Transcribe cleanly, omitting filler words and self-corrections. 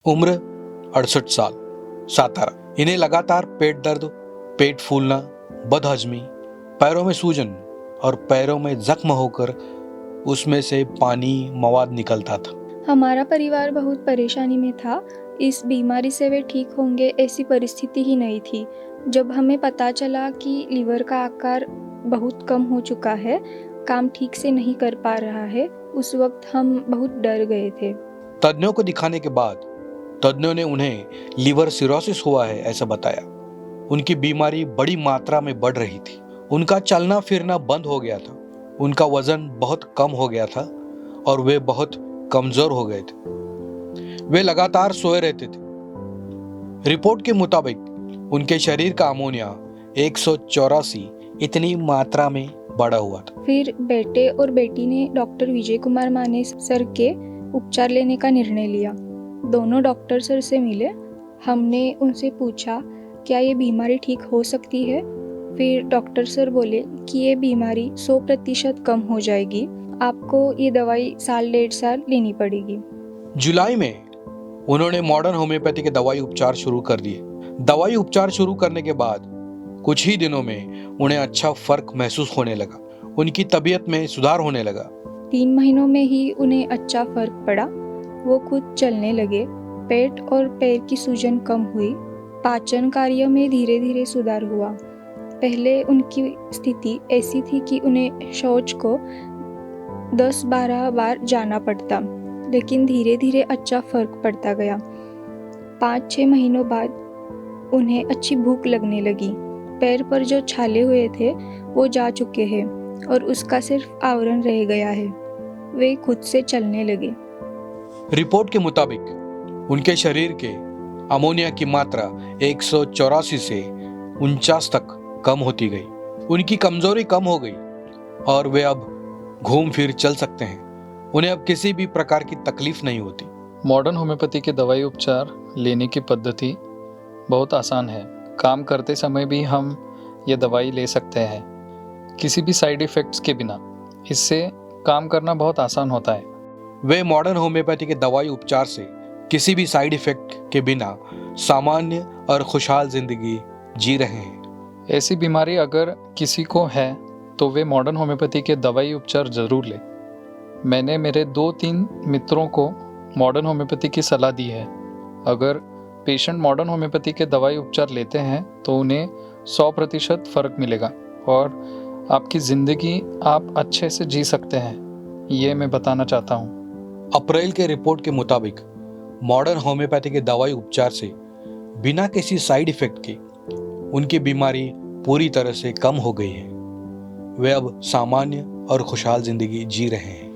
उम्र 68 साल, सातारा। इन्हें लगातार पेट दर्द, पेट फूलना, बदहजमी, पैरों में सूजन और पैरों में जख्म होकर उसमें से पानी मवाद निकलता था। हमारा परिवार बहुत परेशानी में था। इस बीमारी से वे ठीक होंगे ऐसी परिस्थिति ही नहीं थी। जब हमें पता चला कि लीवर का आकार बहुत कम हो चुका है, काम ठीक से नहीं कर पा रहा है, उस वक्त हम बहुत डर गए थे। तज्ञों को दिखाने के बाद तज्ञों ने उन्हें लीवर सिरोसिस हुआ है ऐसा बताया। उनकी बीमारी बड़ी मात्रा में बढ़ रही थी। उनका चलना फिरना बंद हो गया था। उनका वजन बहुत कम हो गया था और वे बहुत कमजोर हो गए थे। वे लगातार सोए रहते थे। रिपोर्ट के मुताबिक उनके शरीर का अमोनिया 184 इतनी मात्रा में बढ़ा हुआ था। फिर बेटे और बेटी ने डॉक्टर विजय कुमार माने सर के उपचार लेने का निर्णय लिया। दोनों डॉक्टर सर से मिले। हमने उनसे पूछा क्या ये बीमारी ठीक हो सकती है। फिर डॉक्टर सर बोले कि ये बीमारी 100% कम हो जाएगी, आपको ये दवाई 1.5 साल लेनी पड़ेगी। जुलाई में उन्होंने मॉडर्न होम्योपैथी के दवाई उपचार शुरू कर दिए। दवाई उपचार शुरू करने के बाद कुछ ही दिनों में उन्हें अच्छा फर्क महसूस होने लगा। उनकी तबीयत में सुधार होने लगा। 3 महीनों में ही उन्हें अच्छा फर्क पड़ा। वो खुद चलने लगे। पेट और पैर की सूजन कम हुई। पाचन कार्य में धीरे धीरे सुधार हुआ। पहले उनकी स्थिति ऐसी थी कि उन्हें शौच को 10-12 बार जाना पड़ता, लेकिन धीरे धीरे अच्छा फर्क पड़ता गया। 5-6 महीनों बाद उन्हें अच्छी भूख लगने लगी। पैर पर जो छाले हुए थे वो जा चुके हैं और उसका सिर्फ आवरण रह गया है। वे खुद से चलने लगे। रिपोर्ट के मुताबिक उनके शरीर के अमोनिया की मात्रा 184 से 49 तक कम होती गई। उनकी कमजोरी कम हो गई और वे अब घूम फिर चल सकते हैं। उन्हें अब किसी भी प्रकार की तकलीफ नहीं होती। मॉडर्न होम्योपैथी के दवाई उपचार लेने की पद्धति बहुत आसान है। काम करते समय भी हम ये दवाई ले सकते हैं, किसी भी साइड इफ़ेक्ट्स के बिना। इससे काम करना बहुत आसान होता है। वे मॉडर्न होम्योपैथी के दवाई उपचार से किसी भी साइड इफेक्ट के बिना सामान्य और खुशहाल जिंदगी जी रहे हैं। ऐसी बीमारी अगर किसी को है तो वे मॉडर्न होम्योपैथी के दवाई उपचार ज़रूर ले। मैंने मेरे 2-3 मित्रों को मॉडर्न होम्योपैथी की सलाह दी है। अगर पेशेंट मॉडर्न होम्योपैथी के दवाई उपचार लेते हैं तो उन्हें 100% फ़र्क मिलेगा और आपकी ज़िंदगी आप अच्छे से जी सकते हैं, ये मैं बताना चाहता हूँ। अप्रैल के रिपोर्ट के मुताबिक मॉडर्न होम्योपैथी के दवाई उपचार से बिना किसी साइड इफेक्ट के उनकी बीमारी पूरी तरह से कम हो गई है। वे अब सामान्य और खुशहाल जिंदगी जी रहे हैं।